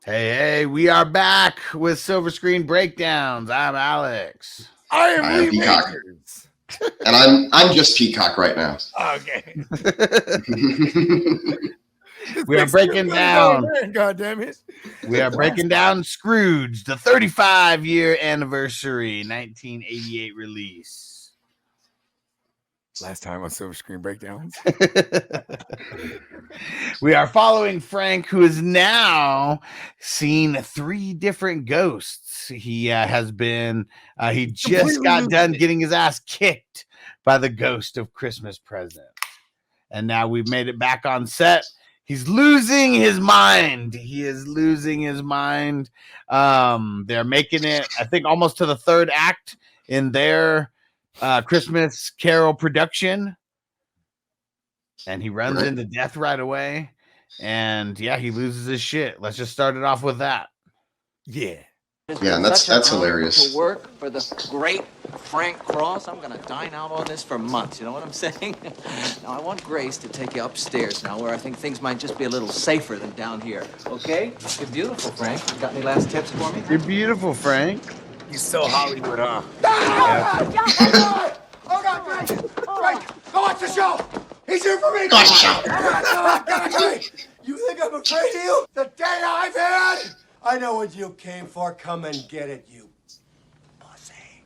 Hey, we are back with Silver Screen Breakdowns. I'm Alex. I am Peacock. And I'm just Peacock right now. Okay. We are breaking down. God damn it. We are breaking down Scrooged, the 35-year anniversary 1988 release. Last time on Silver Screen Breakdowns. We are following Frank, who has now seen 3 different ghosts. He has been, he just got done getting his ass kicked by the ghost of Christmas Present. And now we've made it back on set. He's losing his mind. He is losing his mind. They're making it, I think, almost to the 3rd act in their Christmas Carol production, and he runs into death right away, and yeah, he loses his shit. Let's just start it off with that. Yeah, and that's hilarious. To work for the great Frank Cross, I'm gonna dine out on this for months. You know what I'm saying? Now I want Grace to take you upstairs now, where I think things might just be a little safer than down here. Okay? You're beautiful, Frank. You got any last tips for me? You're beautiful, Frank. You're so Hollywood, huh? Oh, God, Frank, go watch the show. He's here for me. Go watch the show. You think I'm afraid of you? The day I've had? I know what you came for. Come and get it, you pussy.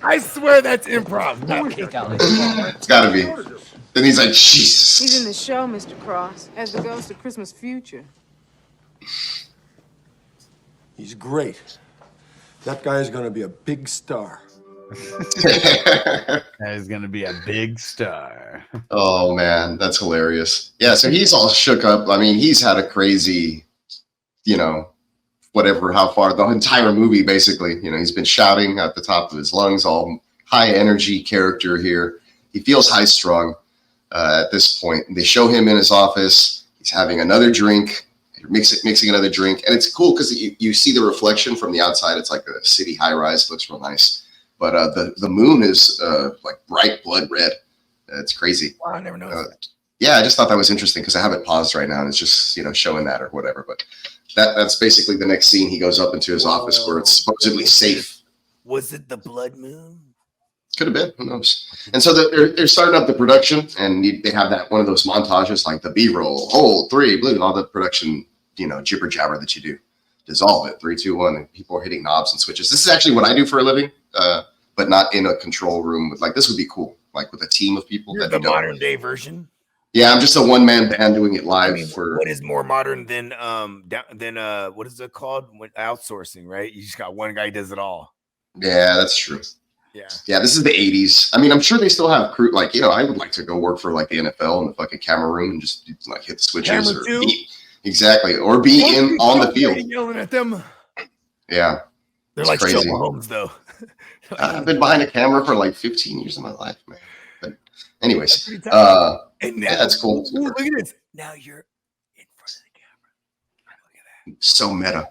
I swear that's improv. It's gotta be. Then he's like, Jesus. He's in the show, Mr. Cross, as the ghost of Christmas future. He's great. That guy is going to be a big star. That is going to be a big star. Oh, man, that's hilarious. Yeah, so he's all shook up. I mean, he's had a crazy, whatever, how far, the entire movie, basically. He's been shouting at the top of his lungs, all high energy character here. He feels high strung at this point. They show him in his office. He's having another drink. Mixing another drink, and it's cool because you see the reflection from the outside. It's like a city high rise. Looks real nice, but the moon is like bright blood red. It's crazy. Wow, I never noticed. Yeah, I just thought that was interesting because I have it paused right now and it's just showing that or whatever. But that's basically the next scene. He goes up into his office where it's supposedly safe. Was it the blood moon? Could have been. Who knows? And so they're starting up the production, and they have that one of those montages like the B-roll, hold 3, blue, and all the production, jibber jabber that you do. Dissolve it, 3, 2, 1, and people are hitting knobs and switches. This is actually what I do for a living, but not in a control room. Like this would be cool, like with a team of people. You're the modern day version. Yeah, I'm just a one-man band doing it live. What is more modern than what is it called? When outsourcing, right? You just got one guy who does it all. Yeah, that's true. Yeah, this is the 80s. I mean, I'm sure they still have crew. Like, I would like to go work for like the NFL in the fucking camera room and just like hit the switches or be on the field. Yelling at them. Yeah, they're like crazy. Joe Mahomes, though. I've been behind a camera for like 15 years of my life, man. But anyways, yeah, that's cool. Ooh, look at this. Now you're in front of the camera. Look at that. So meta.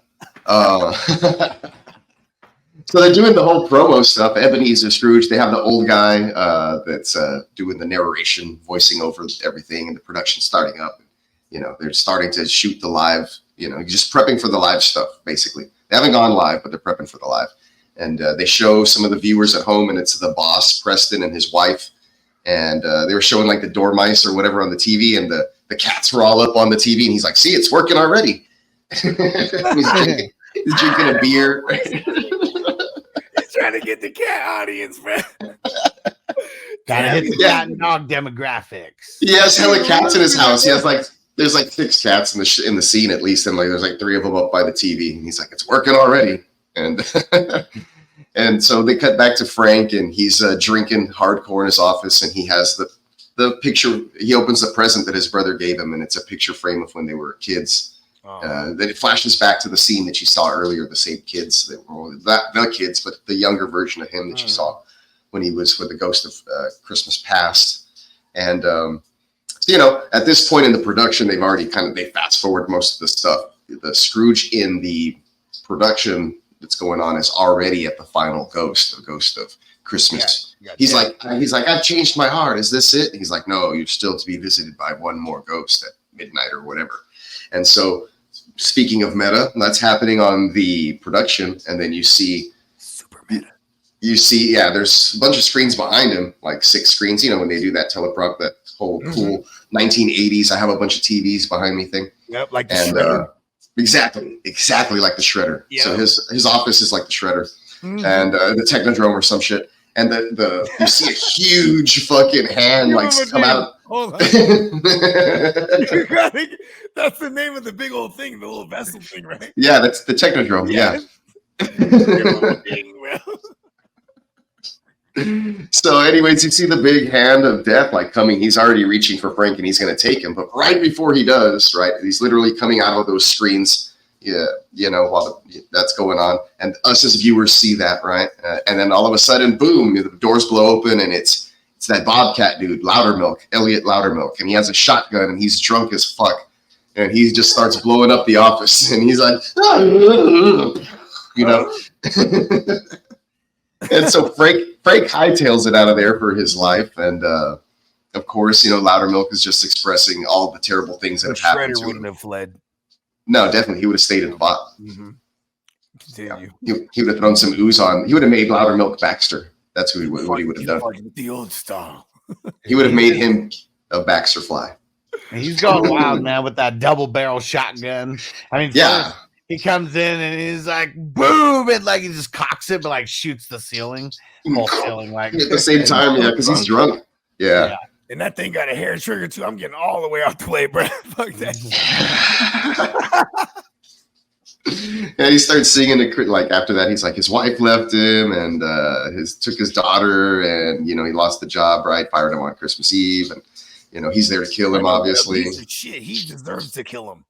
So they're doing the whole promo stuff. Ebenezer Scrooge. They have the old guy that's doing the narration, voicing over everything, and the production starting up. They're starting to shoot the live. Just prepping for the live stuff. Basically, they haven't gone live, but they're prepping for the live. And they show some of the viewers at home, and it's the boss, Preston, and his wife. And they were showing like the dormice or whatever on the TV, and the cats were all up on the TV. And he's like, "See, it's working already." he's drinking a beer. Trying to get the cat audience, man. Gotta hit the cat and dog demographics. He has hella cats in his house. He has there's 6 cats in the scene at least, and there's 3 of them up by the TV. And he's like, "It's working already." And and so they cut back to Frank, and he's drinking hardcore in his office, and he has the picture. He opens the present that his brother gave him, and it's a picture frame of when they were kids. Then it flashes back to the scene that you saw earlier, the same kids that were the kids, but the younger version of him that you saw when he was with the ghost of Christmas Past. And at this point in the production, they've already they fast forward most of the stuff. The Scrooge in the production that's going on is already at the final ghost, the ghost of Christmas. He's like, "I've changed my heart. Is this it?" He's like, "No, you're still to be visited by one more ghost at midnight or whatever." And so speaking of meta, that's happening on the production. And then you see Super meta. You see, yeah, there's a bunch of screens behind him, like 6 screens, you know, when they do that teleprop, that whole cool 1980s, I have a bunch of TVs behind me thing. Yep, like the shredder. Exactly like the shredder. Yep. So his office is like the shredder and the Technodrome or some shit. And you see a huge fucking hand like come out. Hold on. That's the name of the big old thing, the little vessel thing, right? Yeah, that's the Technodrome. Yeah. So anyways, you see the big hand of death like coming. He's already reaching for Frank and he's going to take him. But right before he does, right, he's literally coming out of those screens. Yeah, you know, while that's going on. And us as viewers see that, right? And then all of a sudden, boom, the doors blow open and it's that Bobcat dude, Loudermilk, Eliot Loudermilk. And he has a shotgun and he's drunk as fuck. And he just starts blowing up the office. And he's like, you know. And so Frank hightails it out of there for his life. And of course, you know, Loudermilk is just expressing all the terrible things that have happened to him. Wouldn't have fled. No, definitely. He would have stayed in the bot. Mm-hmm. Continue. He would have thrown some ooze on. He would have made Loudermilk Baxter. That's what he would have done. The old style. He would have made him a Baxter fly. He's going wild now with that double barrel shotgun. I mean, yeah. He comes in and he's like, boom, and like he just cocks it, but like shoots the ceiling, whole ceiling, like at the same time, yeah, because he's drunk. Yeah. And that thing got a hair trigger too. I'm getting all the way out the way, bro. Fuck that. And he starts singing like after that. He's like, his wife left him, and took his daughter, and you know he lost the job. Right, fired him on Christmas Eve, and you know he's there to kill him. Obviously, shit, he deserves to kill him.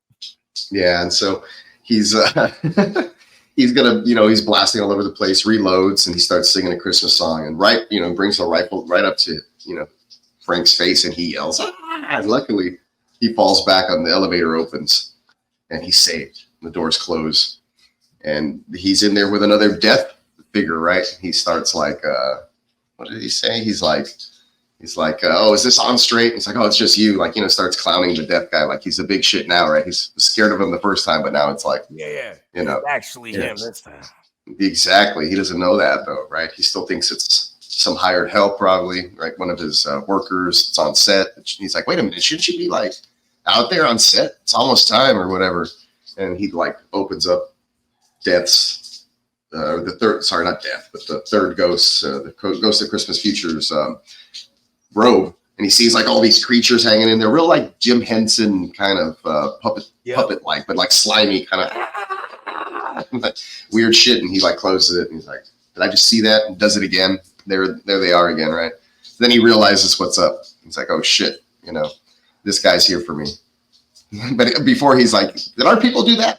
Yeah, and so he's he's gonna, you know, he's blasting all over the place. Reloads, and he starts singing a Christmas song, and right, you know, brings the rifle right up to, you know, Frank's face, and he yells, "Ah!" And luckily he falls back on the elevator opens and he's saved. The doors close and he's in there with another death figure, right? He starts like what did he say? He's like oh, is this on straight? He's like, oh, it's just you, like, you know, starts clowning the death guy like he's a big shit now, right? He's scared of him the first time, but now it's like, yeah, you know, it's actually him this time. Exactly. He doesn't know that though, right? He still thinks it's some hired help, probably, right? One of his workers that's on set. He's like, wait a minute, shouldn't you be like out there on set? It's almost time or whatever. And he like opens up Death's, the third ghost, the Ghost of Christmas Future's robe. And he sees like all these creatures hanging in there, real like Jim Henson kind of puppet like, but like slimy kind of weird shit. And he like closes it and he's like, did I just see that? And does it again. There they are again, right? Then he realizes what's up. He's like, oh shit, you know, this guy's here for me. But before he's like, did our people do that?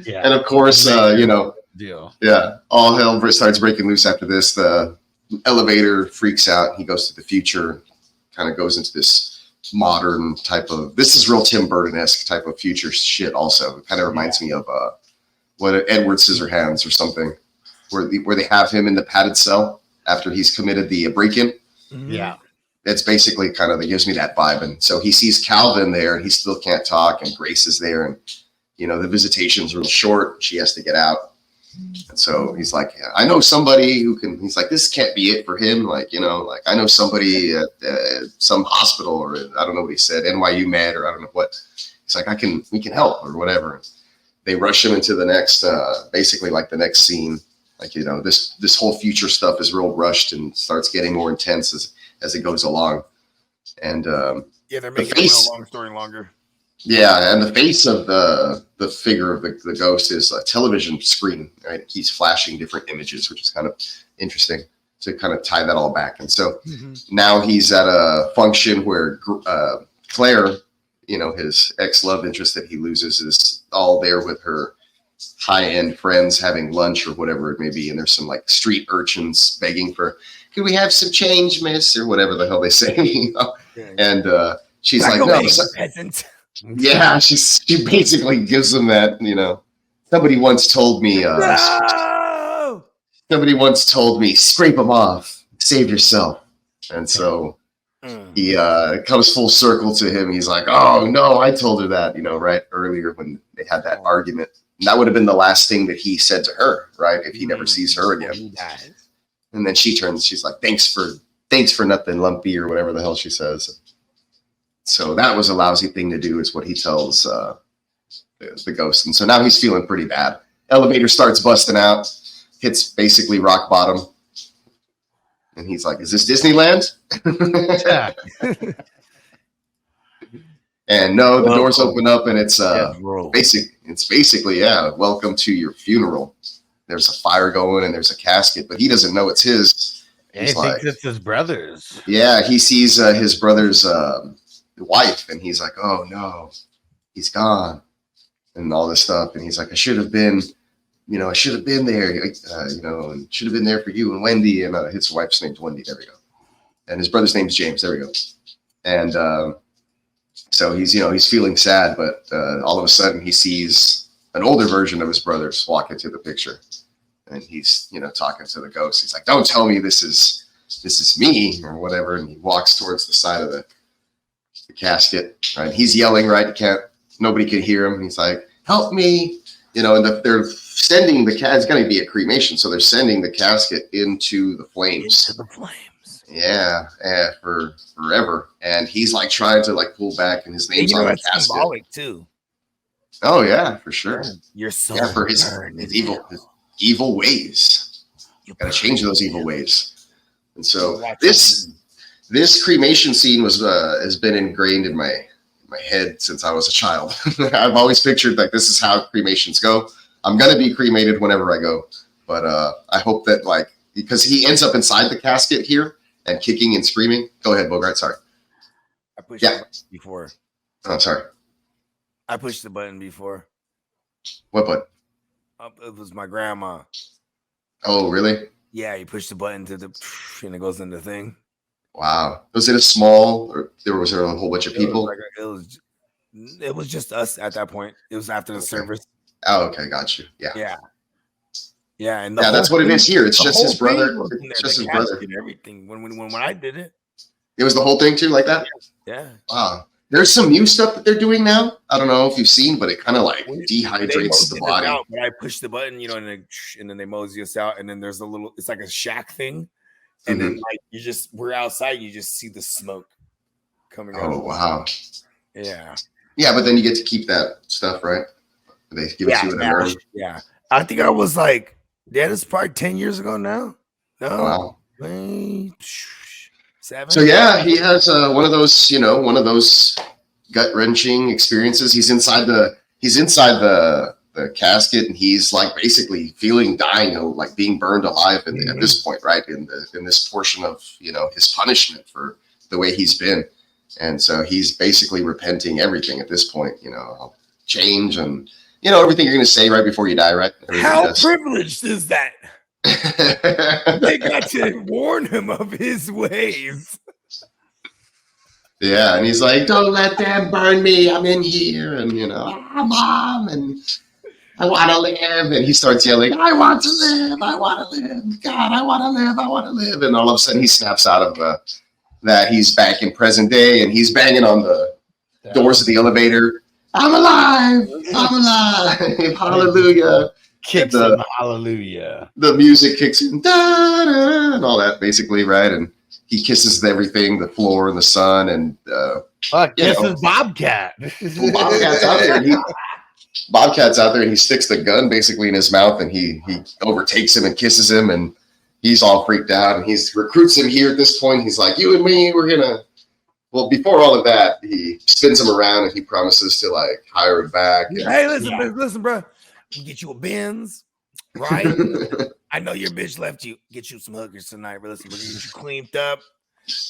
Yeah. And of course, you know, deal. Yeah, all hell starts breaking loose after this. The elevator freaks out. He goes to the future, kind of goes into this modern type of, this is real Tim Burton-esque type of future shit also. It kind of reminds me of what Edward Scissorhands or something, where they have him in the padded cell after he's committed the break-in. Yeah. It's basically kind of, it gives me that vibe. And so he sees Calvin there and he still can't talk, and Grace is there, and you know, the visitation's real short. She has to get out. And so he's like, I know somebody who can, he's like, this can't be it for him. Like, you know, like I know somebody at some hospital, or I don't know what he said, NYU Med, or I don't know what. He's like, we can help or whatever. They rush him into the next, basically like the next scene. Like, you know, this whole future stuff is real rushed and starts getting more intense as it goes along. And they're making a real long story longer. Yeah, and the face of the figure of the ghost is a television screen, right? He's flashing different images, which is kind of interesting to kind of tie that all back. And so now he's at a function where Claire, you know, his ex-love interest that he loses, is all there with her high-end friends having lunch or whatever it may be. And there's some like street urchins begging for, could we have some change, miss? Or whatever the hell they say. You know? And she's like, no, peasant. Yeah, she basically gives them that, you know. Somebody once told me, scrape them off, save yourself. And so he comes full circle to him. He's like, oh no, I told her that, right earlier when they had that argument. And that would have been the last thing that he said to her, right? If he never sees her again. And then she's like, thanks for nothing, Lumpy, or whatever the hell she says. So that was a lousy thing to do, is what he tells the ghost. And so now he's feeling pretty bad. Elevator starts busting out, hits basically rock bottom. And he's like, is this Disneyland? And no, the doors open up, and it's basically, welcome to your funeral. There's a fire going and there's a casket, but he doesn't know it's his. He thinks it's his brother's. Yeah, he sees his brother's wife, and he's like, oh no, he's gone, and all this stuff. And he's like, I should have been there, and should have been there for you and Wendy. And his wife's name's Wendy. There we go. And his brother's name's James. There we go. And so he's feeling sad, but all of a sudden he sees an older version of his brothers walk into the picture, and he's talking to the ghost. He's like, don't tell me this is me or whatever. And he walks towards the side of the casket. Right, he's yelling. Right, nobody can hear him. He's like, help me. And they're sending the casket. It's going to be a cremation, so they're sending the casket into the flames. Yeah, for forever. And he's like trying to like pull back, and his name's on the casket. Symbolic too. Oh yeah, for sure. Your soul for his evil ways. You got to change those evil ways. And so this cremation scene has been ingrained in my head since I was a child. I've always pictured like this is how cremations go. I'm gonna be cremated whenever I go, but I hope that because he ends up inside the casket here and kicking and screaming. Go ahead, Bogart. Sorry. I pushed the button before. Oh, sorry. I pushed the button before. What button? It was my grandma. Oh, really? Yeah, you push the button and it goes in the thing. Wow. Was it a small, or was there a whole bunch of people? It was just us at that point. It was after the service. Oh, okay, got you. Yeah. And that's what it is here. It's just his brother. It's just his brother. And everything. When I did it, it was the whole thing too, like that. Yeah. Wow. There's some new stuff that they're doing now. I don't know if you've seen, but it kind of like dehydrates the body. But I push the button, and then they mosey us out, and then there's it's like a shack thing, and then we're outside, you just see the smoke coming out. Oh wow. Yeah. Yeah, but then you get to keep that stuff, right? They give it to you in a room. Yeah. I think I was like, this is probably 10 years ago now. No. Wow. 7. So yeah, he has one of those gut-wrenching experiences. He's inside the casket, and he's like basically feeling dying, like being burned alive at this point, right? In this portion of his punishment for the way he's been. And so he's basically repenting everything at this point, change and everything you're going to say right before you die, right? How privileged is that? They got to warn him of his ways. Yeah, and he's like, don't let them burn me. I'm in here. And, Mom, and I want to live. And he starts yelling, I want to live. I want to live. God, I want to live. I want to live. And all of a sudden he snaps out of that. He's back in present day, and he's banging on the doors of the elevator. I'm alive. I'm alive. Hallelujah. Kicks him, hallelujah. The music kicks in, da, da, and all that, basically, right? And he kisses everything, the floor and the sun, and kisses Bobcat. Bobcat's out there. Bobcat's out there, and he sticks the gun basically in his mouth, and he overtakes him and kisses him, and he's all freaked out, and he recruits him here at this point. He's like, you and me, we're gonna. Well, before all of that, he spins him around, and he promises to hire him back. Hey, listen, bro. Get you a Benz, right? I know your bitch left you. Get you some hookers tonight, but listen, we're gonna get you cleaned up.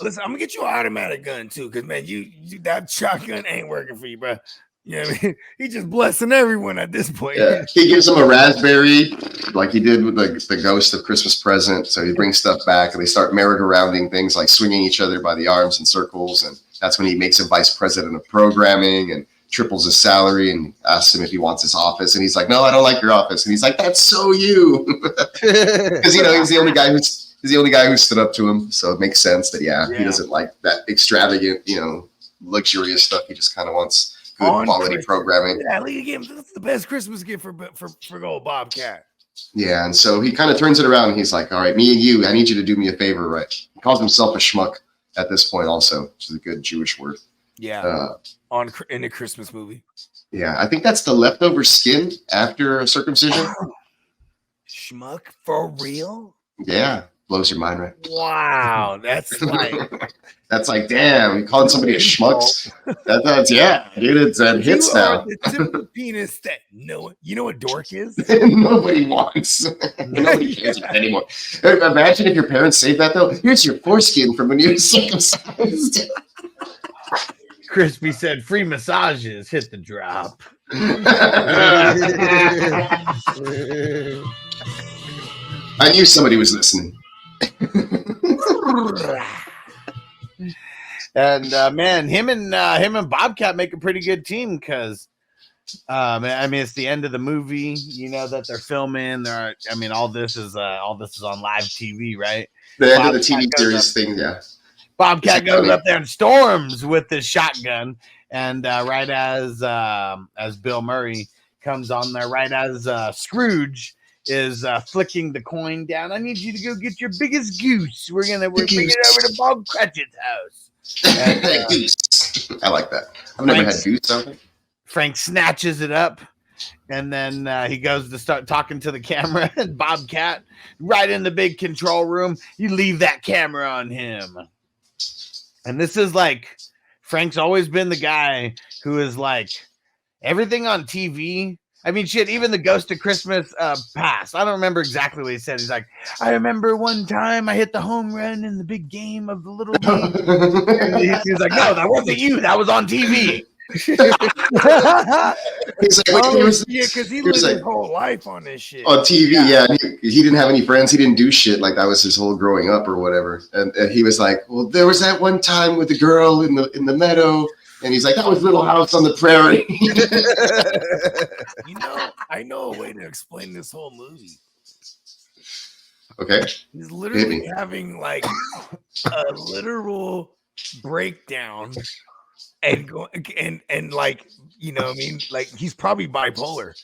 Listen, I'm gonna get you an automatic gun too, because man, you that shotgun ain't working for you, bro. You know what I mean? He's just blessing everyone at this point. Yeah, he gives him a raspberry, like he did with the ghost of Christmas Present. So he brings stuff back, and they start merry-go-rounding things, like swinging each other by the arms in circles, and that's when he makes him vice president of programming and triples his salary and asks him if he wants his office. And he's like, no, I don't like your office. And he's like, that's so you. Because, he's the only guy who's He's the only guy who stood up to him, so it makes sense that he doesn't like that extravagant, luxurious stuff. He just kind of wants good quality programming. Yeah, that's the best Christmas gift for old Bobcat. Yeah, and so he kind of turns it around and he's like, all right, me and you, I need you to do me a favor, right? He calls himself a schmuck at this point also, which is a good Jewish word. Yeah, in a Christmas movie. Yeah, I think that's the leftover skin after a circumcision. Schmuck for real? Yeah, blows your mind, right? Wow, that's like damn, you calling somebody a schmuck? That's dude, it hits now. The typical penis that you know what dork is? Nobody wants. Nobody cares anymore. Imagine if your parents say that though. Here's your foreskin from when you were circumcised. Crispy said, "Free massages. Hit the drop." I knew somebody was listening. And man, him and Bobcat make a pretty good team because, I mean, it's the end of the movie. That they're filming. All this is on live TV, right? The end of the TV series thing, yeah. Bobcat goes up there and storms with his shotgun, and right as Bill Murray comes on there, right as Scrooge is flicking the coin down. I need you to go get your biggest goose. We're bringing it over to Bob Cratchit's house. And, goose. I like that. I've never had goose. Something. Frank snatches it up, and then he goes to start talking to the camera. And Bobcat, right in the big control room, you leave that camera on him. And this is like, Frank's always been the guy who is like, everything on TV. I mean, shit, even the Ghost of Christmas Past. I don't remember exactly what he said. He's like, I remember one time I hit the home run in the big game of the Little League. He's like, no, that wasn't you. That was on TV. He's like, because he lived his whole life on this shit. On TV, yeah. He didn't have any friends. He didn't do shit. Like, that was his whole growing up or whatever. And he was like, well, there was that one time with the girl in the meadow. And he's like, that was Little House on the Prairie. I know a way to explain this whole movie. Okay. He's literally having like a literal breakdown and go and like, what I mean? Like, he's probably bipolar.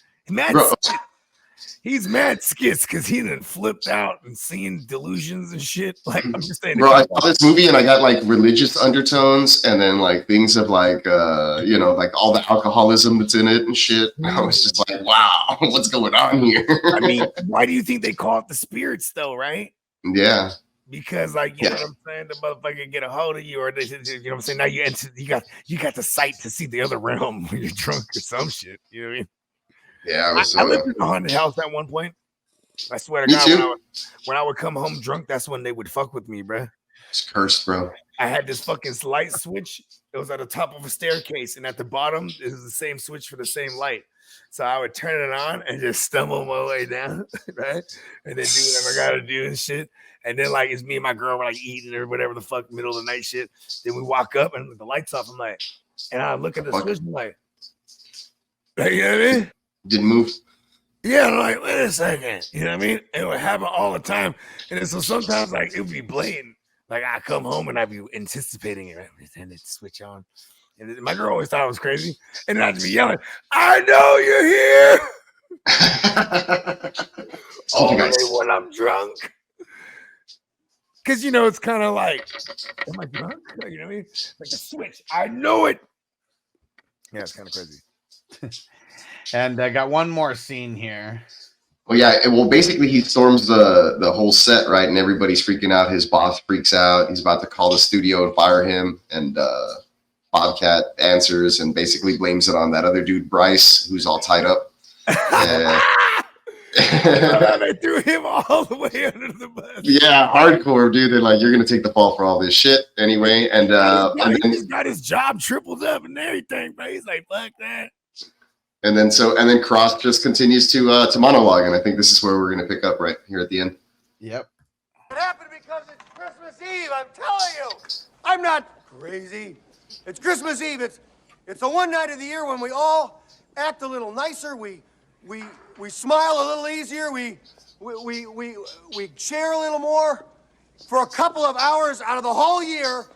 He's mad skits because he done flipped out and seen delusions and shit. Like, I'm just saying. Bro, I saw this movie and I got like religious undertones and then like things of like, like all the alcoholism that's in it and shit. I was just like, wow, what's going on here? I mean, why do you think they call it the spirits though, right? Yeah. Because like, you know what I'm saying? The motherfucker get a hold of you, or they, you know what I'm saying? Now you got the sight to see the other realm when you're drunk or some shit. You know what I mean? Yeah, I lived in a haunted house at one point. I swear to God, when I would come home drunk, that's when they would fuck with me, bro. It's cursed, bro. I had this fucking light switch. It was at the top of a staircase, and at the bottom is the same switch for the same light. So I would turn it on and just stumble my way down, right? And then do whatever I gotta do and shit. And then like it's me and my girl were like eating or whatever the fuck, middle of the night shit. Then we walk up and the lights off. I'm like, and I look at the switch, I'm like, you know what I mean? Didn't move. Yeah, I'm like, wait a second. You know what I mean? It would happen all the time. And so sometimes like it would be blatant. Like I come home and I'd be anticipating it, right? And it'd switch on. And my girl always thought I was crazy. And then I'd be yelling, I know you're here. Only when I'm drunk. Because, it's kind of like, am I drunk? You know what I mean? Like a switch. I know it. Yeah, it's kind of crazy. And I got one more scene here. Well, yeah. Well, basically, he storms the whole set, right? And everybody's freaking out. His boss freaks out. He's about to call the studio and fire him. And Bobcat answers and basically blames it on that other dude, Brice, who's all tied up. They threw him all the way under the bus. Yeah, hardcore, dude. They're like, you're gonna take the fall for all this shit anyway. And he just got his job tripled up and everything, bro. He's like, fuck that. And then Cross just continues to monologue, and I think this is where we're gonna pick up right here at the end. Yep. It happened because it's Christmas Eve. I'm telling you, I'm not crazy. It's Christmas Eve. It's the one night of the year when we all act a little nicer. We smile a little easier. We share a little more. for a couple of hours out of the whole year,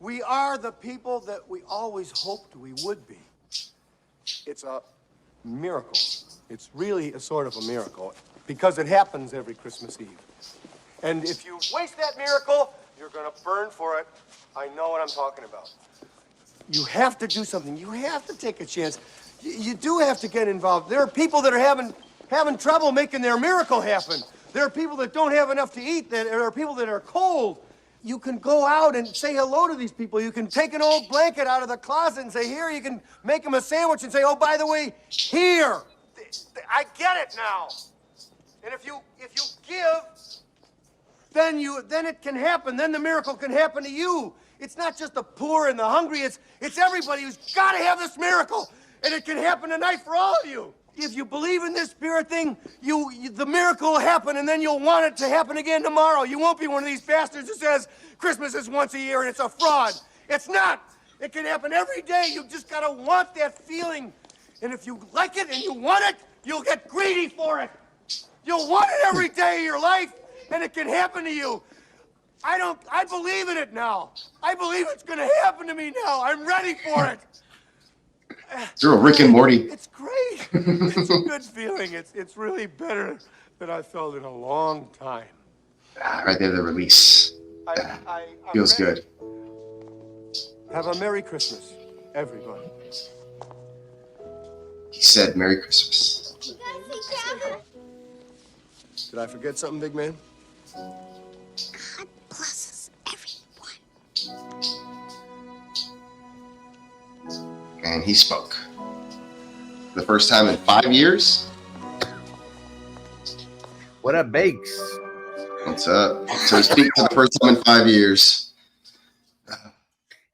we are the people that we always hoped we would be. It's a miracle. It's really a sort of a miracle because it happens every Christmas Eve. And if you waste that miracle, you're going to burn for it. I know what I'm talking about. You have to do something. You have to take a chance. You do have to get involved. There are people that are having trouble making their miracle happen. There are people that don't have enough to eat. There are people that are cold. You can go out and say hello to these people. You can take an old blanket out of the closet and say, here. You can make them a sandwich and say, oh, by the way, here. I get it now. And if you give, then it can happen. Then the miracle can happen to you. It's not just the poor and the hungry. It's everybody who's got to have this miracle. And it can happen tonight for all of you. If you believe in this spirit thing, the miracle will happen, and then you'll want it to happen again tomorrow. You won't be one of these bastards who says Christmas is once a year and it's a fraud. It's not. It can happen every day. You just got to want that feeling. And if you like it and you want it, you'll get greedy for it. You'll want it every day of your life, and it can happen to you. I believe in it now. I believe it's going to happen to me now. I'm ready for it. You're a Rick and Morty. It's great. It's a good feeling. It's really better than I felt in a long time. Right there, the release. Feels good. Have a Merry Christmas, everybody. He said Merry Christmas. Did I forget something, big man? God blesses everyone. And he spoke. The first time in 5 years. What up, Bakes? What's up? So he speaks for the first time in 5 years.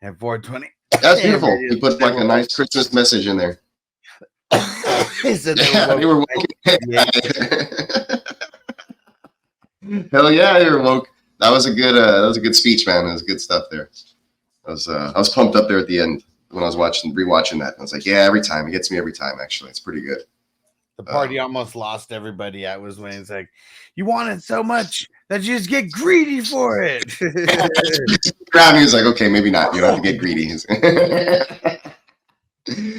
At 420. That's beautiful. He put like a nice Christmas message in there. They were woke. Yeah. Hell yeah, they were woke. That was a good speech, man. That was good stuff there. I was pumped up there at the end when I was rewatching that. I was like, yeah, every time. It gets me every time, actually. It's pretty good. The party almost lost everybody at was when it's like, you want it so much that you just get greedy for it. Around, he was like, okay, maybe not. You don't have to get greedy.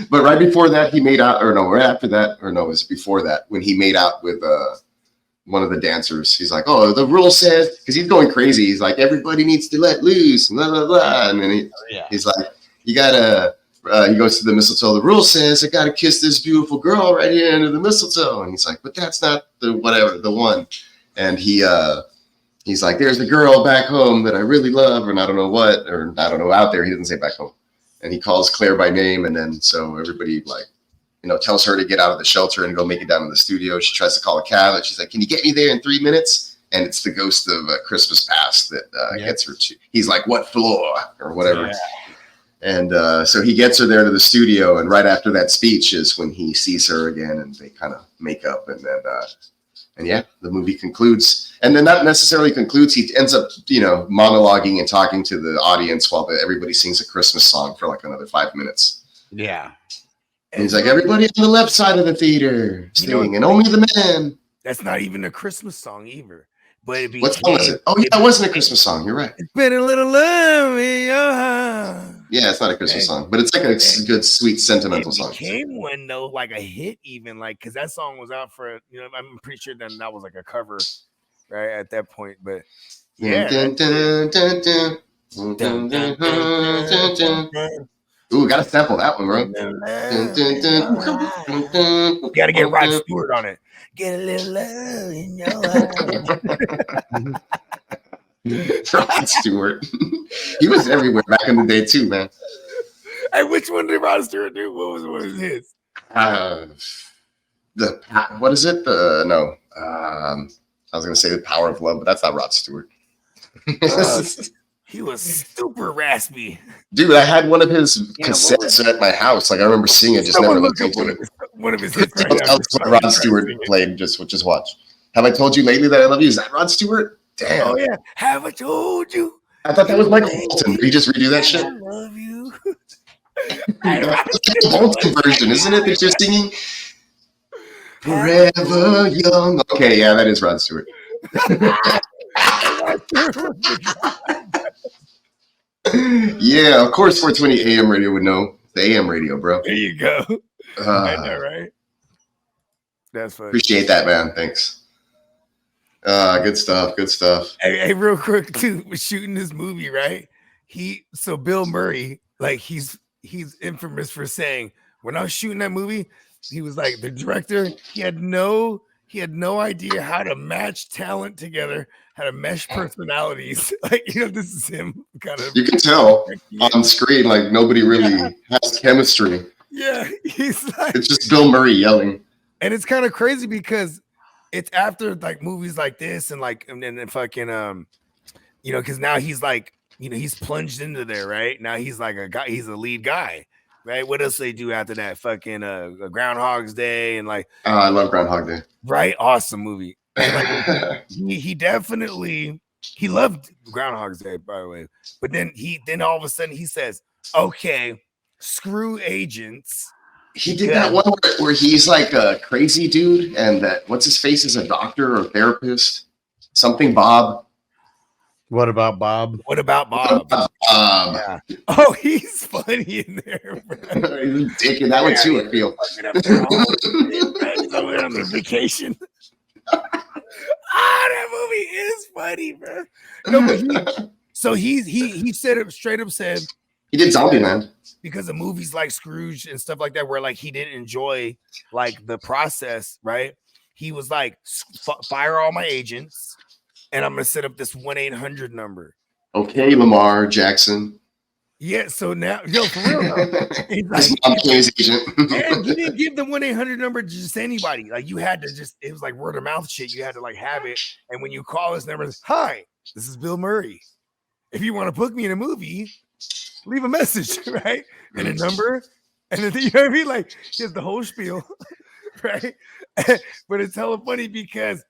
But right before that, he made out, or no, right after that, or no, it was before that, when he made out with one of the dancers. He's like, oh, the rule says, because he's going crazy. He's like, everybody needs to let loose, blah, blah, blah. And then he's like, you gotta, he goes to the mistletoe. The rule says I gotta kiss this beautiful girl right here under the mistletoe. And he's like, but that's not the one. And he's like, there's a girl back home that I really love, and I don't know what, or I don't know, out there. He doesn't say back home. And he calls Claire by name, and then so everybody tells her to get out of the shelter and go make it down to the studio. She tries to call a cab, and she's like, can you get me there in 3 minutes? And it's the ghost of Christmas Past that gets her. He's like, what floor or whatever. Yeah. And so he gets her there to the studio, and right after that speech is when he sees her again, and they kind of make up, and then the movie concludes. And then not necessarily concludes. He ends up, monologuing and talking to the audience while everybody sings a Christmas song for like another 5 minutes. Yeah. And he's like, everybody on the left side of the theater sing, and only the men. That's not even a Christmas song either. But it what song was it? Oh, yeah, it wasn't a Christmas song. You're right. It's been a little love in your heart. Yeah, it's not a Christmas song, but it's like a good, sweet, sentimental song. It became one, though, like a hit even, like, because that song was out for, I'm pretty sure then that was like a cover, right, at that point. But, yeah. Ooh, gotta sample that one, bro. Gotta get Rod Stewart on it. Get a little love in your eyes. Rod Stewart. He was everywhere back in the day too, man. Hey, which one did Rod Stewart do? What was his? What is it? I was gonna say The Power of Love, but that's not Rod Stewart. He was super raspy. Dude, I had one of his cassettes at my house. Like I remember seeing it, just never looked into it. One of his hits right That's what Rod Stewart played. Just watch. Have I told you lately that I love you? Is that Rod Stewart? Damn. Oh yeah. Have I told you? I thought that was Michael Bolton. Did he just redo that shit? I love you. The Bolton version, isn't it? That you're singing Forever Young. Okay, yeah, that is Rod Stewart. Rod Yeah, of course 420 AM radio would know. The AM radio, bro. There you go. I know, right? That's funny. Appreciate that, man. Thanks. Good stuff. Good stuff. Hey, real quick, too, was shooting this movie, right? So Bill Murray, like he's infamous for saying when I was shooting that movie, he was like the director. He had no idea how to match talent together, how to mesh personalities. Like, this is him kind of. You can tell on screen, like nobody really has chemistry. Yeah, he's like. It's just Bill Murray yelling. And it's kind of crazy because it's after like movies like this and then fucking because now he's like, he's plunged into there, right? Now he's like a guy, he's a lead guy, right? What else they do after that? Fucking Groundhog's Day and like I love Groundhog Day. Right? Awesome movie. And like he definitely loved Groundhog's Day, by the way. But then all of a sudden he says, okay, screw agents. He did that one where he's like a crazy dude, and that what's his face is a doctor or therapist, something Bob. What about Bob? Yeah. Oh, he's funny in there. He's a dick in that one too. I feel. On the vacation. That movie is funny, bro. No, but he said it straight up. Said he did Zombieland. Because of movies like Scrooged and stuff like that, where like he didn't enjoy like the process, right? He was like, fire all my agents, and I'm gonna set up this 1-800 number. Okay, Lamar Jackson. Yeah, so now, for real, he's like, I'm his agent. and he didn't give the 1-800 number to just anybody. Like you had to it was like word of mouth shit. You had to like have it, and when you call this number, hi, this is Bill Murray. If you want to book me in a movie, leave a message, right? And a number, and then, you know what I mean? Like, here's the whole spiel, right? But it's hella funny because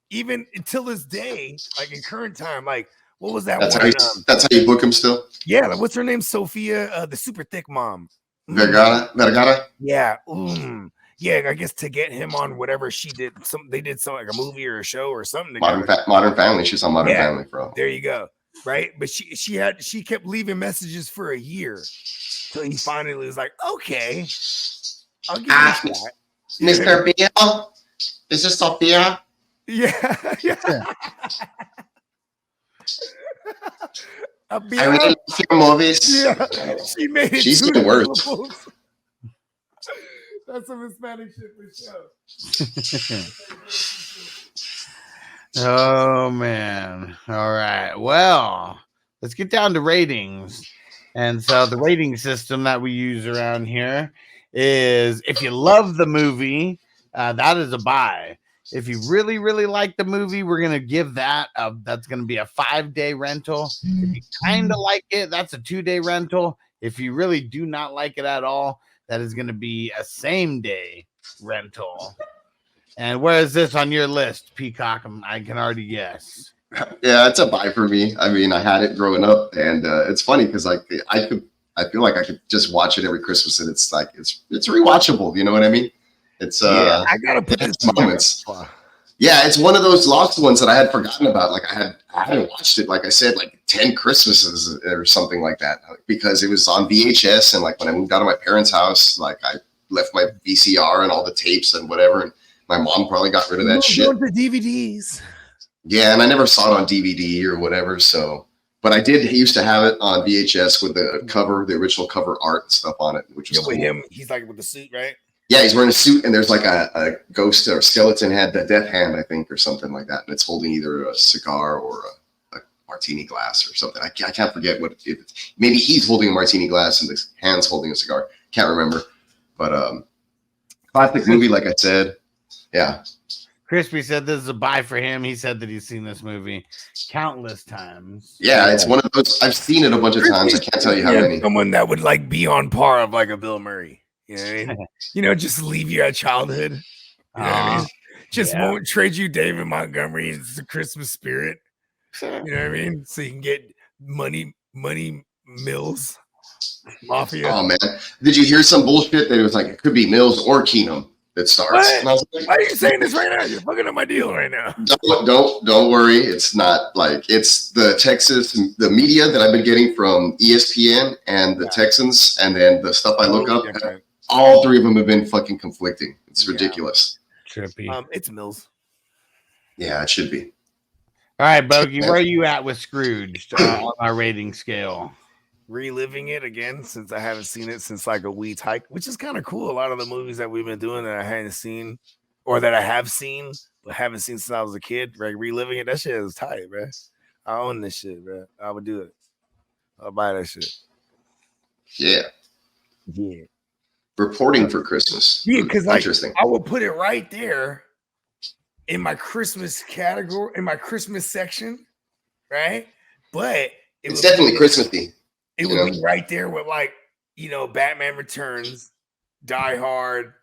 even until this day, like in current time, like, what was that that's one? That's how you book him still? Yeah, like, what's her name? Sophia, the super thick mom. Vergara? Yeah. Yeah, I guess to get him on whatever she did, they did some like a movie or a show or something together. Modern Family. She's on Modern Family, bro. There you go. Right, but she kept leaving messages for a year till he finally was like, okay, I'll give you that. Mr. Bill, is this Sophia? Yeah. I really love your movies. Yeah, she made it. She's the worst. That's some Hispanic shit for sure. Oh man. All right. Well, let's get down to ratings. And so the rating system that we use around here is if you love the movie, that is a buy. If you really, really like the movie, we're going to give that that's going to be a 5-day rental. If you kind of like it, that's a 2-day rental. If you really do not like it at all, that is going to be a same-day rental. And where is this on your list, Peacock? I can already guess. Yeah, it's a buy for me. I mean, I had it growing up, and it's funny because like I feel like I could just watch it every Christmas, and it's like it's rewatchable. You know what I mean? It's I gotta put this moments. Yeah, it's one of those lost ones that I had forgotten about. Like I hadn't watched it, like I said, like 10 Christmases or something like that, because it was on VHS, and like when I moved out of my parents' house, like I left my VCR and all the tapes and whatever, and my mom probably got rid of that shit. The DVDs. Yeah, and I never saw it on DVD or whatever. So, but I did used to have it on VHS with the cover, the original cover art and stuff on it, which was cool. With him, he's like with the suit, right? Yeah, he's wearing a suit, and there's like a ghost or skeleton head, the death hand, I think, or something like that, and it's holding either a cigar or a martini glass or something. I can't forget what. Maybe he's holding a martini glass and the hand's holding a cigar. Can't remember, but classic movie, like I said. Yeah. Crispy said this is a buy for him. He said that he's seen this movie countless times. Yeah, it's one of those. I've seen it a bunch of times. I can't tell you how many. Someone that would like be on par of like a Bill Murray. You know what I mean? Just leave you at childhood. You know what I mean? Just won't trade you David Montgomery. It's the Christmas spirit. You know what I mean? So you can get money Mills, Mafia. Oh man, did you hear some bullshit that it was like it could be Mills or Keenum? it starts. And I was like, why are you saying this right now? You're fucking up my deal right now. Don't worry. It's not like it's the media that I've been getting from ESPN and the Texans, and then the stuff I look up. Different. All three of them have been fucking conflicting. It's ridiculous. Trippy. It's Mills. Yeah, it should be. All right, Bogey, where are you at with Scrooged on our rating scale? Reliving it again since I haven't seen it since like a wee hike, which is kind of cool. A lot of the movies that we've been doing that I hadn't seen or that I have seen but haven't seen since I was a kid, like reliving it, that shit is tight, bro. I own this shit, bro. I would do it. I'll buy that shit. Yeah. Yeah. Reporting for Christmas. Yeah, because like interesting. I will put it right there in my Christmas category, in my Christmas section, right? But it's definitely Christmassy. It would be right there with like, Batman Returns, Die Hard,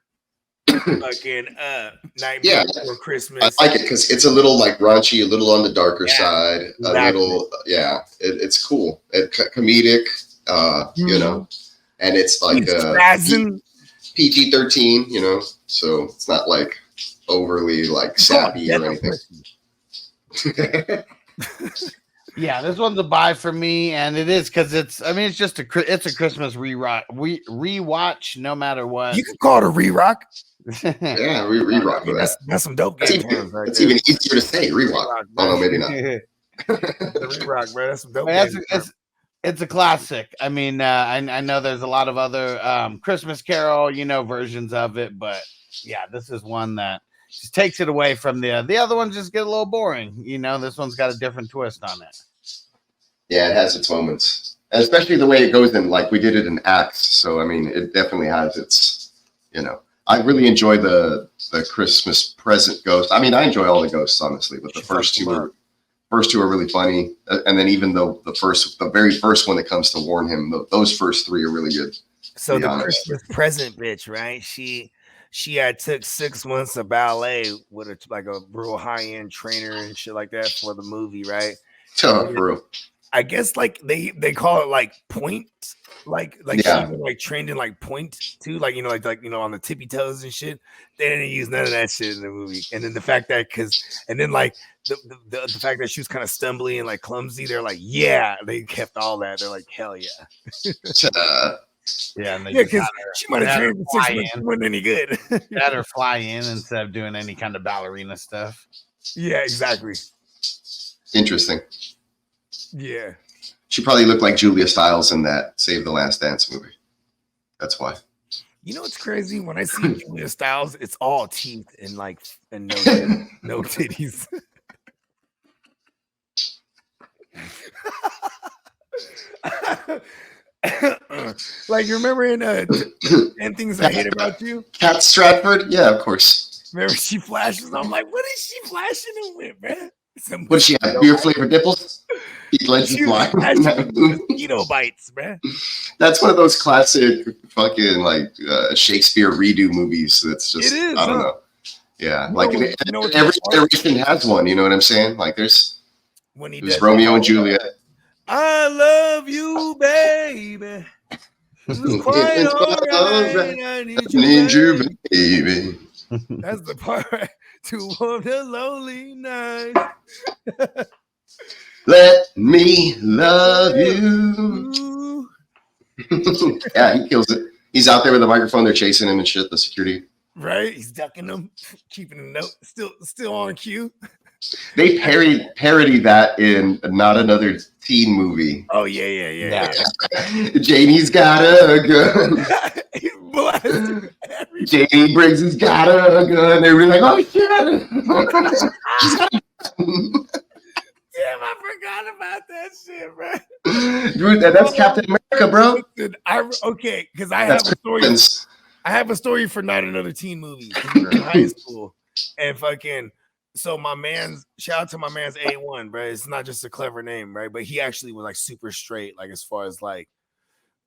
fucking Nightmare Before Christmas. I like it because it's a little like raunchy, a little on the darker side, little it's cool. Comedic, and it's like PG-13, so it's not like overly like sappy or anything. Yeah, this one's a buy for me, and it is because it's just a Christmas rewatch no matter what. You can call it a re-rock. Yeah, re-rock for that. That's some dope. It's even easier to say re-rock. Oh no, maybe not. Re-rock, bro. That's some dope. It's a classic. I mean, I know there's a lot of other Christmas Carol, versions of it, but yeah, this is one that just takes it away from the other ones. Just get a little boring. This one's got a different twist on it. Yeah, it has its moments, and especially the way it goes in. Like we did it in acts, so I mean, it definitely has its. I really enjoy the Christmas present ghost. I mean, I enjoy all the ghosts honestly, but the first two are really funny, and then even though the very first one that comes to warn him, those first three are really good. So the Christmas present bitch, right? She had took 6 months of ballet with a real high end trainer and shit like that for the movie, right? Oh, for real. I guess like they call it like point, like she even like trained in like point too, like on the tippy toes and shit. They didn't use none of that shit in the movie, and then the fact that the fact that she was kind of stumbly and like clumsy, they're like, yeah, they kept all that. They're like, hell yeah. Yeah, because she might have trained for 6 months, wasn't any good. Had her fly in instead of doing any kind of ballerina stuff. Yeah, exactly. Interesting. Yeah. She probably looked like Julia Stiles in that Save the Last Dance movie. That's why. You know what's crazy? When I see Julia Stiles, it's all teeth and no titties. Like, you remember in 10 Things I Hate About You? Kat Stratford? Yeah, of course. Remember she flashes? I'm like, what is she flashing him with, man? What does she have? Beer flavored nipples? Mosquito bites, man. That's one of those classic fucking Shakespeare redo movies. That's just I don't know. Yeah, every generation has one. You know what I'm saying? Like there's Romeo and Juliet. I love you, baby. This is quite all right. I need you, baby. That's the part to warm the lonely night. Let me love you. Yeah, he kills it. He's out there with the microphone. They're chasing him and shit. The security. Right, he's ducking them, keeping a note. Still on cue. They parody that in Not Another Teen Movie. Oh yeah. Janie's got a gun. Janie Briggs has got a gun. They were like, oh shit. She's got a gun. Damn, I forgot about that shit, bro. Dude, that's Captain America, bro. Because I have a story. I have a story for Not Another Teen Movie in high school, and so shout out to my man's A1, bro. It's not just a clever name, right? But he actually was like super straight, like as far as like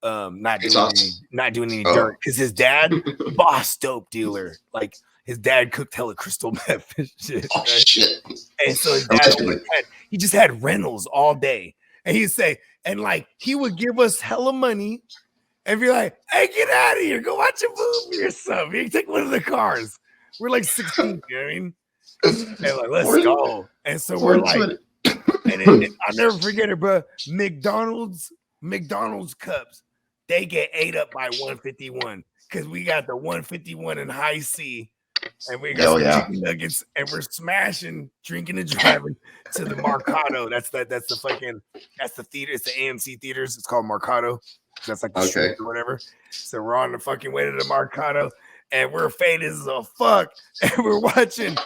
not doing any dirt, because his dad, boss dope dealer, like his dad cooked hella crystal meth and shit. Oh, right? Shit. And so his dad he just had rentals all day, and he'd say, and like he would give us hella money and be like, hey, get out of here, go watch a movie or something. He'd take one of the cars. We're like 16, you know what I mean? And like, let's go. And so we're like, and I'll never forget it, bro. McDonald's cups, they get ate up by 151 because we got the 151 in high C, and we got some chicken nuggets, and we're smashing, drinking and driving to the Mercado. That's the theater. It's the AMC theaters. It's called Mercado. That's like the street or whatever. So we're on the fucking way to the Mercado, and we're faded as a fuck, and we're watching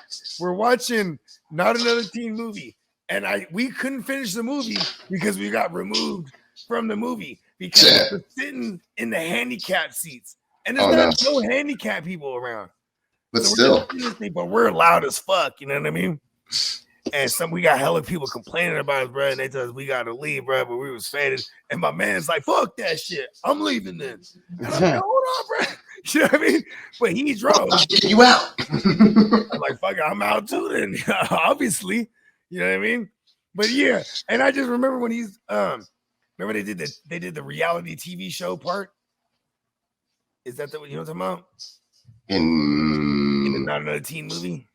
Not Another Teen Movie, and we couldn't finish the movie because we got removed from the movie because we're sitting in the handicap seats, and there's no handicap people around. But so still, but we're loud as fuck. You know what I mean? And we got hella people complaining about us, bro. And they told us we gotta leave, bro. But we was faded. And my man's like, "Fuck that shit. I'm leaving then." And I'm like, "Hold on, bro." You know what I mean? But he drove. You out? I'm like, "Fuck it, I'm out too." Then obviously, you know what I mean? But yeah, and I just remember when he's remember they did the reality TV show part. Is that what you know what I'm talking about? In the Not Another Teen Movie.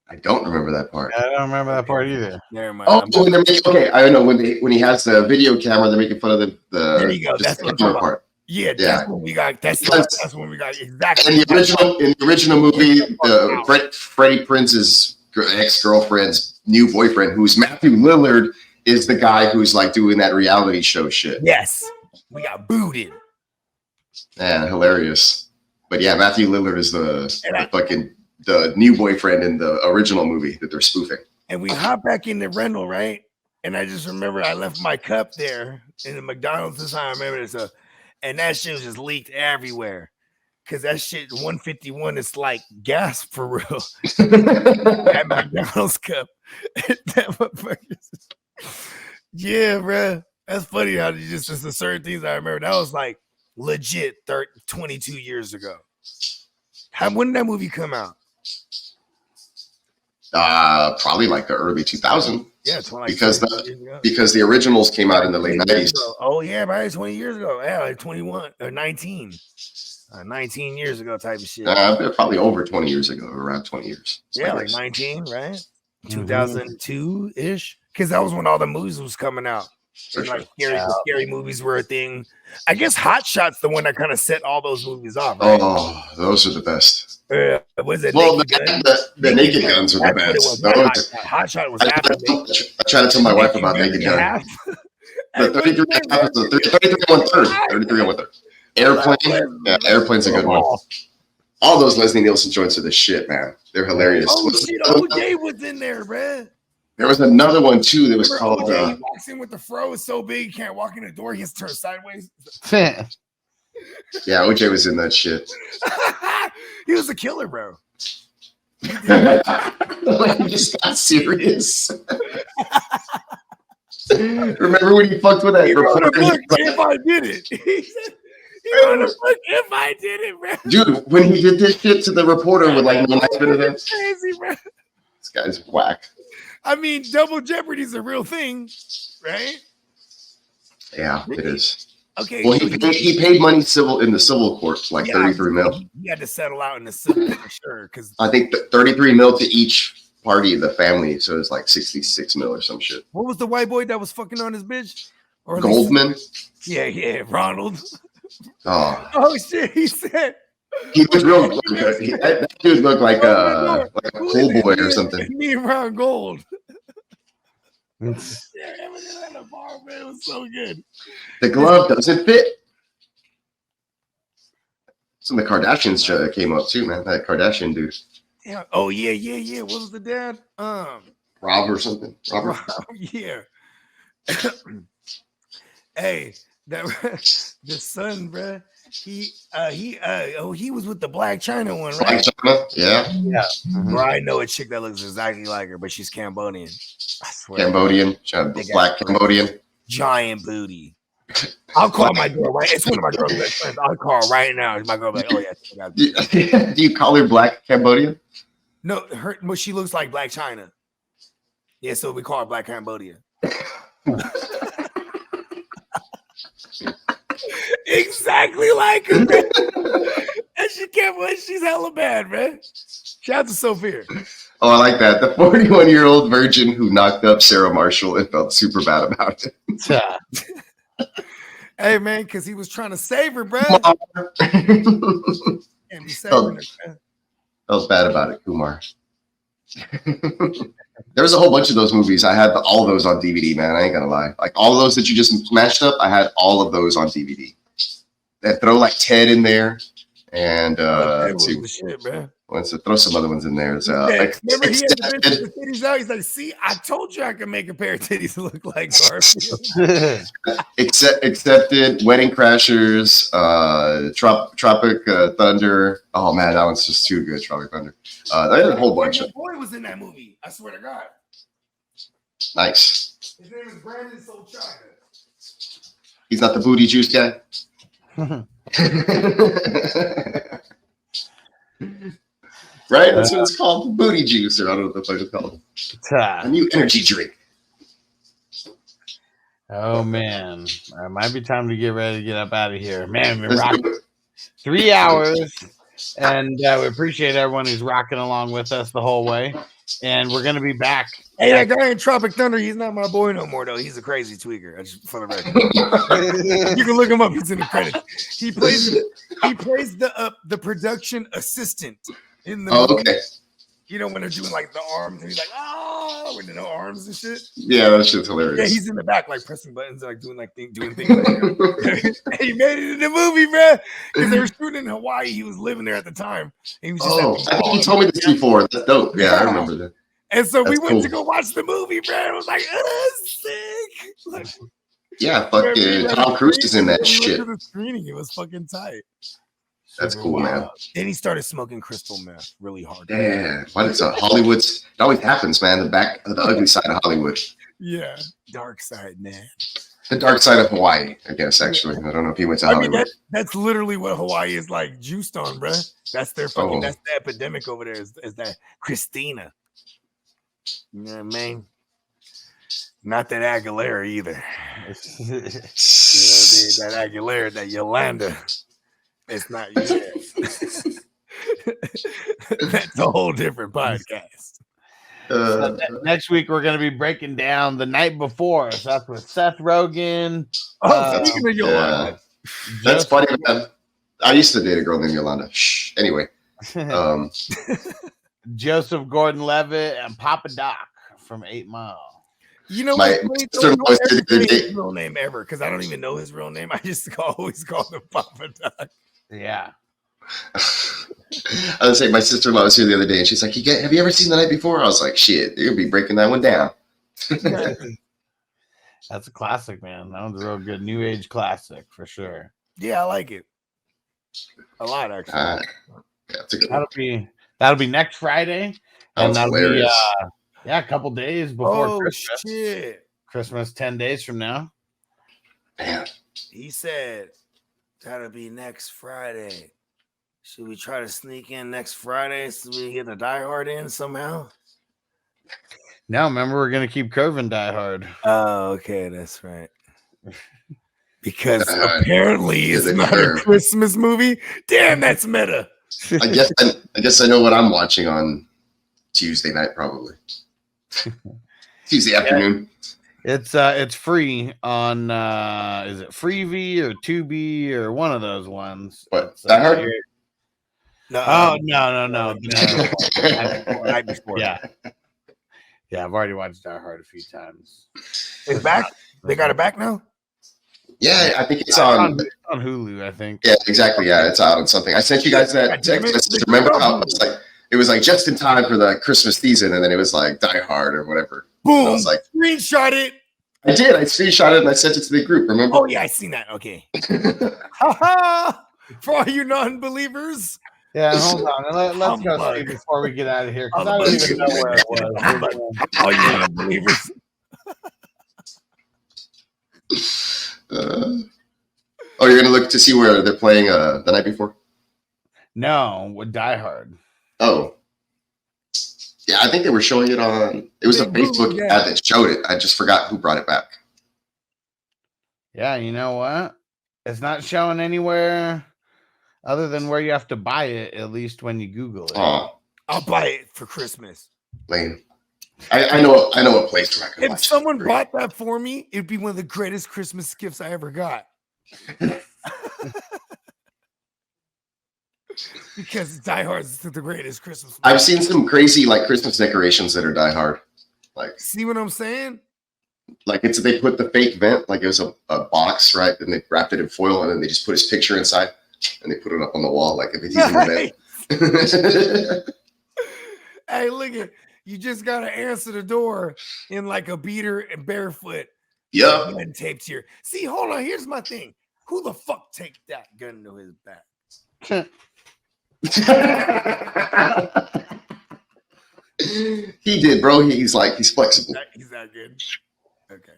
I don't remember that part. I don't remember that part either. Never mind. When they're making, I know when he has the video camera, they're making fun of the there you go. That's the camera part. Yeah, that's when we got. That's when we got exactly. In the original movie, Freddie Prinze's ex-girlfriend's new boyfriend, who's Matthew Lillard, is the guy who's like doing that reality show shit. Yes, we got booted. Yeah, hilarious. But yeah, Matthew Lillard is the new boyfriend in the original movie that they're spoofing. And we hop back in the rental, right? And I just remember I left my cup there in the McDonald's this time. I remember this, and that shit was just leaked everywhere. Cause that shit 151 is like gas for real. That McDonald's cup. Yeah, bro. That's funny how just the certain things I remember. That was like legit 22 years ago. When did that movie come out? Probably like the early 2000s. Yeah, because the originals came out in the late 90s. Oh yeah, right, 20 years ago. Yeah, like 21 or 19. 19 years ago type of shit. Probably over 20 years ago, around 20 years. Yeah, like 19, right? 2002-ish. Because that was when all the movies was coming out. And like scary movies were a thing. I guess Hot Shot's the one that kind of set all those movies off. Right? Oh, those are the best. Was it? Well, the Naked Guns are the best. Hot Shot was after. I try to tell my wife about Naked Gun. The 33 and 1/3. 33 and 1/3. Airplane. Yeah, Airplane's a good one. All those Leslie Nielsen joints are the shit, man. They're hilarious. Oh shit, OJ was in there, man. There was another one too that was called. OJ, he walks in with the fro. It's so big, he can't walk in the door. He has to turn sideways. Yeah, OJ was in that shit. He was a killer, bro. Like, he just got serious. Remember when he fucked with that reporter? If I did it. He wrote a book, if I did it, bro. Dude, when he did this shit to the reporter with like no knife in it. Crazy, bro. This guy's whack. I mean, double jeopardy is a real thing, right? Yeah, it is. Okay. Well, he paid money in the civil court, like 33 mil. He had to settle out in the civil for sure. Because I think 33 mil to each party of the family, so it's like 66 mil or some shit. What was the white boy that was fucking on his bitch? Or Goldman? Yeah, Ronald. Oh shit, he said. He looked real. That dude looked like a cool boy or something. Me and Ron Gold. Yeah, at the bar, man, it was so good. The glove doesn't fit. Some of the Kardashians came up too, man. That Kardashian dude. Yeah. Oh yeah. What was the dad? Rob or something. Robert. Yeah. Hey, the son, bro. He was with the Black China one, right? Black China, yeah. Bro, I know a chick that looks exactly like her, but she's Cambodian. I swear. Cambodian, black Cambodian. Giant booty. I'll call my girl right. It's one of my girl's best friends. I'll call her right now. My girl like, oh yeah. Do you call her Black Cambodian? No, she looks like Black China. Yeah, so we call her Black Cambodia. Exactly like her. And she Yeah, boy, she's hella bad, man. Shout out to Sophia. Oh, I like that. The 41-year-old virgin who knocked up Sarah Marshall and felt super bad about it. Hey, man, because he was trying to save her, bro. And be saving her, man. Felt bad about it, Kumar. There was a whole bunch of those movies. I had all of those on DVD, man. I ain't gonna lie. Like all of those that you just mashed up, I had all of those on DVD. They throw like Ted in there, and shit, man. let's throw some other ones in there. Remember he had the titties out. He's like, "See, I told you I could make a pair of titties look like Garfield." Accepted, Wedding Crashers, Tropic Thunder. Oh man, that one's just too good. Tropic Thunder. There's a whole bunch of. Boy was in that movie. I swear to God. Nice. His name is Brandon Solchaga. He's not the booty juice guy. Right? That's what it's called. Booty juice, or I don't know what the fuck it's called. A new energy drink. Oh man. It might be time to get ready to get up out of here. Man, we've been rocking 3 hours. And we appreciate everyone who's rocking along with us the whole way. And we're gonna be back. Hey, that guy in Tropic Thunder, he's not my boy no more, though. He's a crazy tweaker. I just for the record. You can look him up. He's in the credits. He plays the production assistant in the movie. Okay. You know when they're doing like the arms, and he's like, oh, with no arms and shit. Yeah, that shit's hilarious. Yeah, he's in the back, like pressing buttons, like doing things. Like that. He made it in the movie, bro. Because they were shooting in Hawaii. He was living there at the time. And he was just I think you told me this before. That's dope. Yeah, I remember that. And so we went cool. to go watch the movie, bro. It was like, sick. Like, yeah, fucking Tom Cruise is in that shit. The screening, it was fucking tight. That's cool, man. Then he started smoking crystal meth really hard. Yeah, what is Hollywood's? It always happens, man. The ugly side of Hollywood. Yeah, dark side, man. The dark side of Hawaii, I guess. Actually, I don't know if he went to Hollywood. I mean, that's literally what Hawaii is like, juiced on, bro. That's their fucking. That's the epidemic over there. Is that Christina? You know what I mean? Not that Aguilera either. You know, that Aguilera, that Yolanda. It's not yet. That's a whole different podcast. So next week we're going to be breaking down The Night Before. So that's with Seth Rogen. Speaking of Yolanda, that's funny, man. I used to date a girl named Yolanda. Shh. Anyway, Joseph Gordon-Levitt and Papa Doc from 8 Mile. You know my sister always said his real name ever because I don't even know his real name. I just always call him Papa Doc. Yeah. I was saying my sister-in-law was here the other day and she's like, have you ever seen The Night Before? I was like, shit, you're gonna be breaking that one down. That's a classic, man. That one's a real good new age classic for sure. Yeah, I like it a lot, actually. Yeah, it's a good one. That'll be next Friday, and that'll hilarious. Be a couple days before Christmas. Shit. Christmas 10 days from now. Man. He said that'll be next Friday. Should we try to sneak in next Friday so we get the Die Hard in somehow? No, remember we're gonna keep curving Die Hard. Oh, okay, that's right. Because apparently it's not a Christmas movie. Damn, that's meta. I guess I know what I'm watching on Tuesday night, probably. Tuesday afternoon. It's free on is it Freevee or Tubi or one of those ones? What? Die Hard? No. No. Night Before. Yeah, I've already watched Die Hard a few times. It's back. They got it back now. Yeah, I think it's on Hulu. I think. Yeah, exactly. Yeah, it's out on something. I sent you guys that text message. Remember how it was like just in time for the Christmas season, and then it was like Die Hard or whatever. Boom! I was like, screenshot it. I did. I screenshot it and I sent it to the group. Remember? Oh yeah, I seen that. Okay. For all you non-believers. Yeah, hold on. Let's go see before we get out of here because I don't even know where it was. All you non-believers. You're gonna look to see where they're playing The Night Before? No, with Die Hard. Oh. Yeah, I think they were showing it on. It was a Facebook ad that showed it. I just forgot who brought it back. Yeah, you know what? It's not showing anywhere other than where you have to buy it, at least when you Google it. Oh, I'll buy it for Christmas. lame. I know a place where I can If watch it someone for free. bought that for me, it'd be one of the greatest Christmas gifts I ever got. Because Die Hard is the greatest Christmas movie. I've seen some crazy like Christmas decorations that are Die Hard. Like, See what I'm saying? like they put the fake vent, like it was a box, right? And they wrapped it in foil, and then they just put his picture inside, and they put it up on the wall, like if he's in the vent. Hey, look at you! Just gotta answer the door in like a beater and barefoot. Yup. Gun taped here. See, hold on. Here's my thing. Who the fuck take that gun to his back? He did, bro. He's flexible. He's that good. Okay.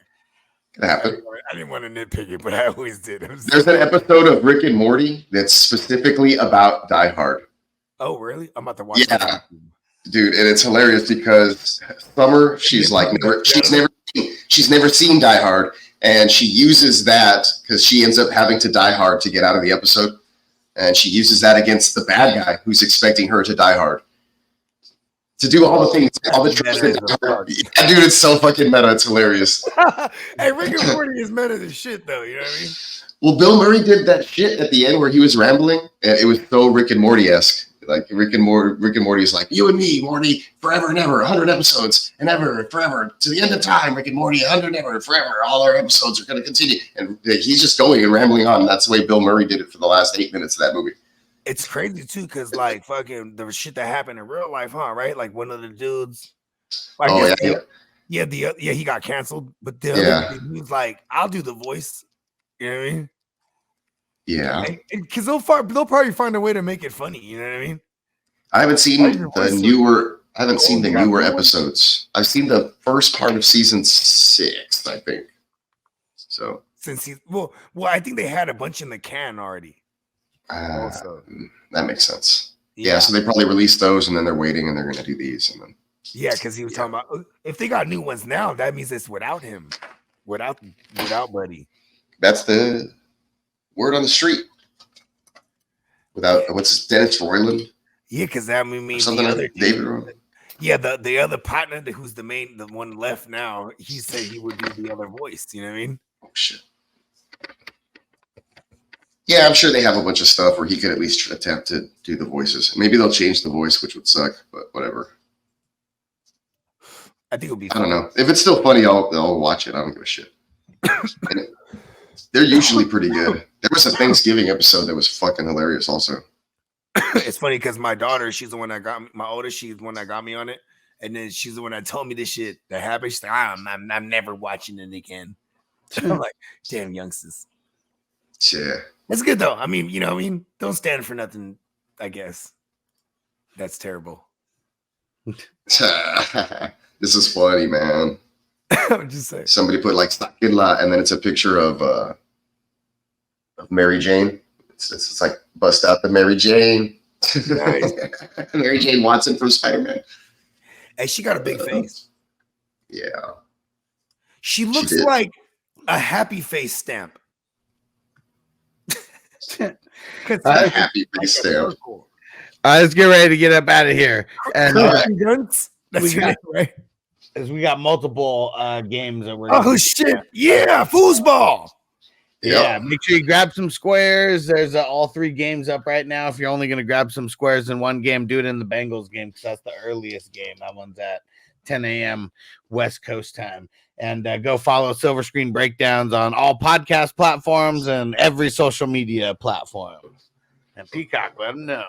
It happened. I didn't want to nitpick it, but I always did. There's an episode of Rick and Morty that's specifically about Die Hard. Oh, really? I'm about to watch. Yeah, dude, and it's hilarious because Summer, she's never seen Die Hard, and she uses that because she ends up having to die hard to get out of the episode, and she uses that against the bad guy who's expecting her to die hard. To do all the things, all the tricks. Yeah, dude, it's so fucking meta. It's hilarious. Hey, Rick and Morty is meta as shit, though. You know what I mean? Well, Bill Murray did that shit at the end where he was rambling, and it was so Rick and Morty-esque. Like Rick and Morty is like, you and me, Morty, forever and ever, 100 episodes, and ever, forever, to the end of time. Rick and Morty, 100 ever, forever. All our episodes are going to continue, and he's just going and rambling on. That's the way Bill Murray did it for the last 8 minutes of that movie. It's crazy too, because like fucking the shit that happened in real life, huh? Right? Like one of the dudes. He got canceled, but the other dude, he was like, "I'll do the voice." You know what I mean? Yeah. Because they'll probably find a way to make it funny. You know what I mean? I haven't seen the newer episodes. I've seen the first part of season 6, I think. So I think they had a bunch in the can already. That makes sense. Yeah, so they probably released those, and then they're waiting, and they're going to do these, and then. Yeah, because he was talking about if they got new ones now, that means it's without him, without Buddy. That's the word on the street. Without Dennis Royland? Yeah, because that means something like David Royland. Yeah, the other partner who's the one left now, he said he would do the other voice. You know what I mean? Oh shit. Yeah, I'm sure they have a bunch of stuff where he could at least attempt to do the voices. Maybe they'll change the voice, which would suck, but whatever. I think it'll be fun. I don't know. If it's still funny, I'll watch it. I don't give a shit. They're usually pretty good. There was a Thanksgiving episode that was fucking hilarious also. It's funny because my daughter, she's the one that got me, my oldest, she's the one that got me on it. And then she's the one that told me this shit that happened. She's like, I'm never watching it again. I'm like, damn youngsters. Yeah. It's good though. I mean, you know what I mean? Don't stand for nothing, I guess. That's terrible. This is funny, man. I'm just saying. Somebody put like Sakila, and then it's a picture of Mary Jane. It's like bust out the Mary Jane. Nice. Mary Jane Watson from Spider-Man. Hey, she got a big face. Yeah. She looks like a happy face stamp. A happy face stamp. Let's get ready to get up out of here. And Guns. That's right. As we got multiple games that we're. Oh shit! Yeah, foosball. Yeah, make sure you grab some squares. There's all 3 games up right now. If you're only going to grab some squares in one game, do it in the Bengals game because that's the earliest game. That one's at 10 a.m. West Coast time. And go follow Silver Screen Breakdowns on all podcast platforms and every social media platform. And Peacock, let them know.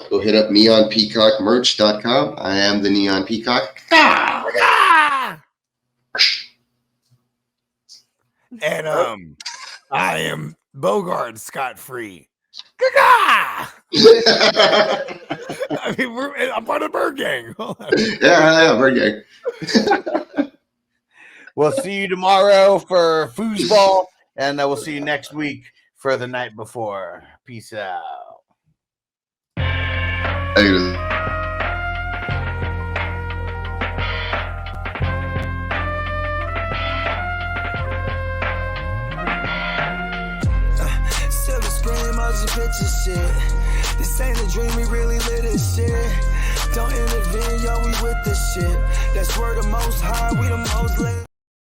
Go hit up neonpeacockmerch.com. I am the Neon Peacock. And I am Bogard scot-free. I mean, I'm part of the Bird Gang. Yeah, Bird Gang. We'll see you tomorrow for foosball, and we'll see you next week for the night before. Peace out. Silver screen, bitches shit. This ain't a dream, we really live this shit. Don't intervene, yo, we with this shit. That's word the most high, we the most lit.